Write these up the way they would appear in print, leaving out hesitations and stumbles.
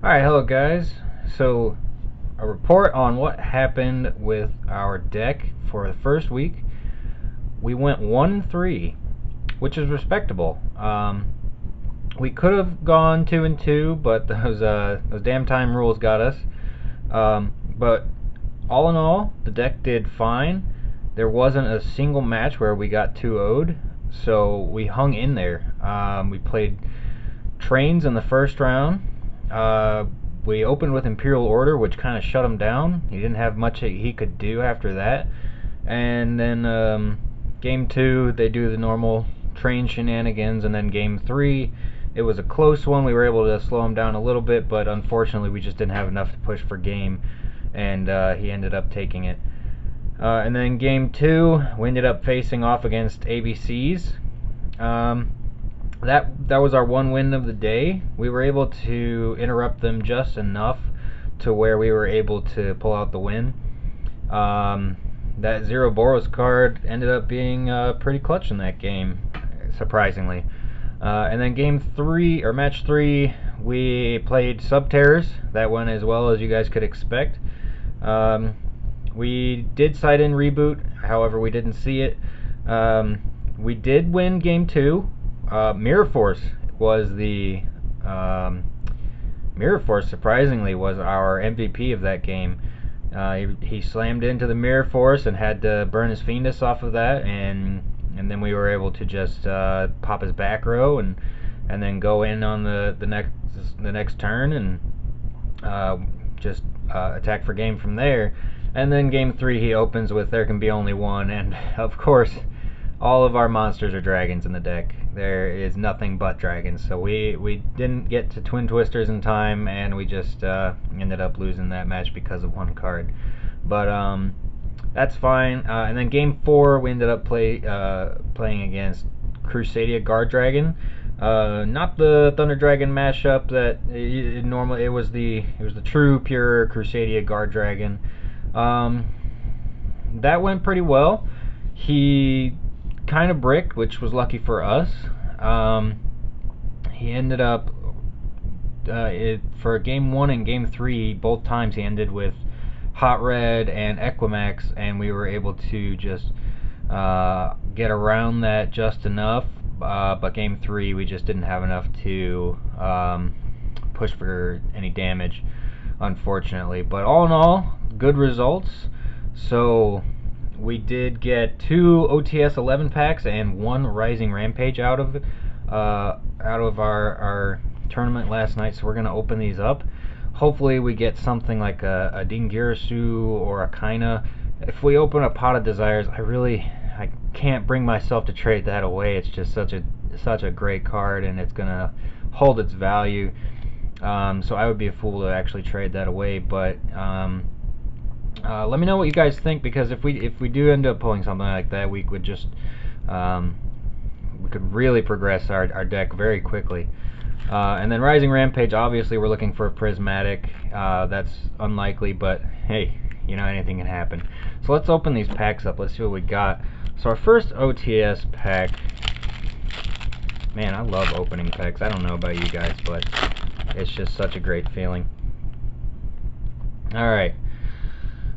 Alright, hello guys. So, a report on what happened with our deck for the first week. We went 1-3, which is respectable. We could have gone 2-2, but those damn time rules got us. But all in all, the deck did fine. There wasn't a single match where we got 2-0'd, so we hung in there. We played trains in the first round. We opened with Imperial Order, which kind of shut him down. He didn't have much he could do after that. And then game 2, they do the normal train shenanigans. And then game 3, it was a close one. We were able to slow him down a little bit, but unfortunately we just didn't have enough to push for game. And he ended up taking it. And then game 2, we ended up facing off against ABCs. That was our one win of the day. We were able to interrupt them just enough to where we were able to pull out the win. That Zero Boros card ended up being pretty clutch in that game, surprisingly. And then game 3, or match 3, we played Subterrors. That went as well as you guys could expect. We did side in reboot, however we didn't see it. We did win game 2. Mirror Force was the Mirror Force surprisingly was our MVP of that game. He slammed into the Mirror Force and had to burn his Fiendus off of that, and then we were able to just pop his back row and then go in on the next turn and just attack for game from there. And then game 3 he opens with There Can Be Only One, and of course all of our monsters are dragons in the deck. There is nothing but dragons. So we didn't get to Twin Twisters in time, and we just ended up losing that match because of one card. But that's fine. And then game 4, we ended up playing against Crusadia Guard Dragon. Not the Thunder Dragon mashup that normally it was the true pure Crusadia Guard Dragon. That went pretty well. He kind of bricked, which was lucky for us. He ended up for game 1 and game 3, both times he ended with Hot Red and Equimax, and we were able to just get around that just enough. But game 3, we just didn't have enough to push for any damage, unfortunately. But all in all, good results. So we did get 2 OTS 11 packs and 1 Rising Rampage out of our tournament last night. So we're gonna open these up. Hopefully we get something like a Dingirasu or a Kaina. If we open a Pot of Desires, I can't bring myself to trade that away. It's just such a great card, and it's gonna hold its value. So I would be a fool to actually trade that away. But let me know what you guys think, because if we do end up pulling something like that, we could just we could really progress our deck very quickly. And then Rising Rampage, obviously we're looking for a Prismatic. That's unlikely, but hey, you know, anything can happen. So let's open these packs up. Let's see what we got. So our first OTS pack, man, I love opening packs. I don't know about you guys, but it's just such a great feeling. Alright,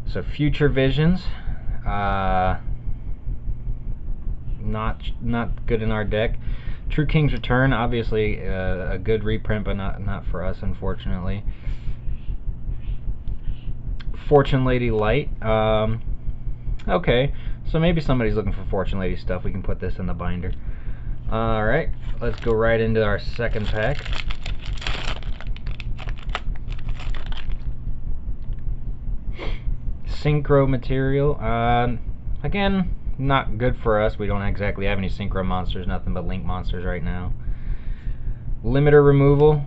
so Future Visions, not good in our deck. True King's Return, obviously a good reprint, but not for us, unfortunately. Fortune Lady Light, okay, so maybe somebody's looking for Fortune Lady stuff. We can put this in the binder. Alright, let's go right into our second pack. Synchro material, again, not good for us. We don't exactly have any synchro monsters, nothing but link monsters right now. Limiter removal,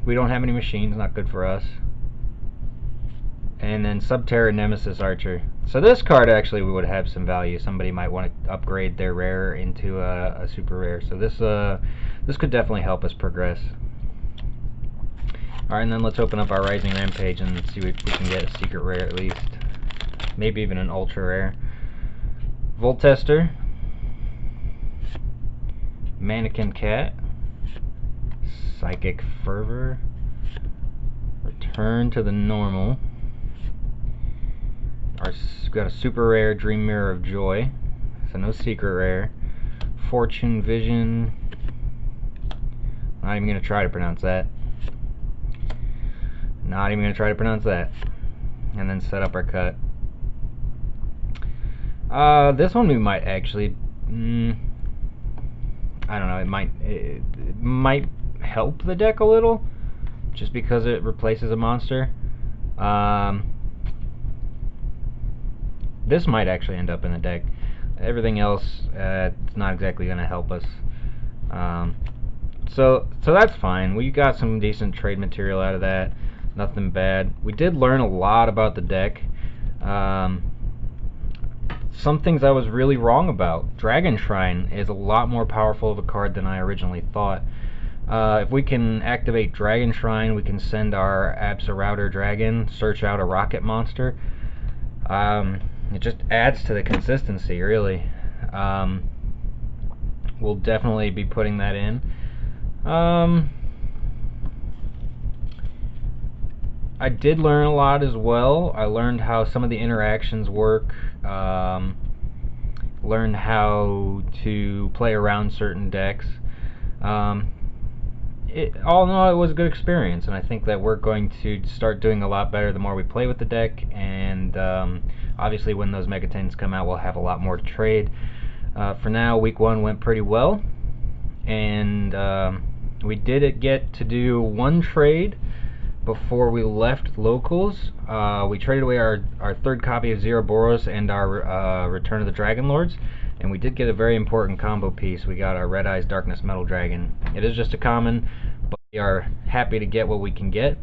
we don't have any machines, not good for us. And then Subterra Nemesis Archer. So this card actually would have some value. Somebody might want to upgrade their rare into a super rare. So this could definitely help us progress. Alright, and then let's open up our Rising Rampage and see if we can get a secret rare at least. Maybe even an ultra rare. Voltester, Mannequin Cat, Psychic Fervor, return to the normal. We've got a super rare Dream Mirror of Joy, so no secret rare. Fortune Vision, not even going to try to pronounce that. Not even going to try to pronounce that. And then set up our cut. This one we might actually, I don't know, it might help the deck a little, just because it replaces a monster. This might actually end up in the deck. Everything else, it's not exactly going to help us. So that's fine. We got some decent trade material out of that. Nothing bad. We did learn a lot about the deck. Some things I was really wrong about. Dragon Shrine is a lot more powerful of a card than I originally thought. If we can activate Dragon Shrine, we can send our Absolouter Dragon, search out a rocket monster. It just adds to the consistency, really. We'll definitely be putting that in. I did learn a lot as well. I learned how some of the interactions work. Learned how to play around certain decks. All in all, it was a good experience, and I think that we're going to start doing a lot better the more we play with the deck, and obviously when those Megatons come out, we'll have a lot more to trade. For now, week 1 went pretty well, and we did get to do one trade before we left locals. We traded away our third copy of Zeroboros and our Return of the Dragon Lords, and we did get a very important combo piece. We got our Red Eyes Darkness Metal Dragon. It is just a common, but we are happy to get what we can get.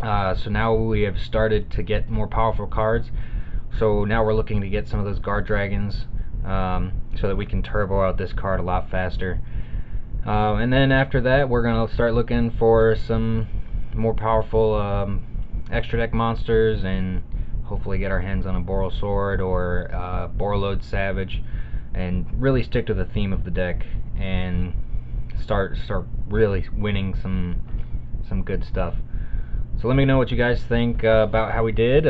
So now we have started to get more powerful cards. So now we're looking to get some of those Guard Dragons, so that we can turbo out this card a lot faster. And then after that, we're going to start looking for some more powerful extra deck monsters, and hopefully get our hands on a Boral Sword or Borreload Savage, and really stick to the theme of the deck and start really winning some good stuff. So let me know what you guys think about how we did.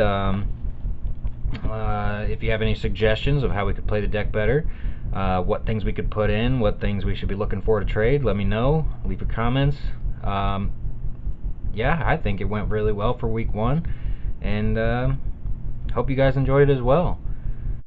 If you have any suggestions of how we could play the deck better, what things we could put in, what things we should be looking for to trade, let me know. Leave your comments. Yeah, I think it went really well for week 1, and hope you guys enjoyed it as well.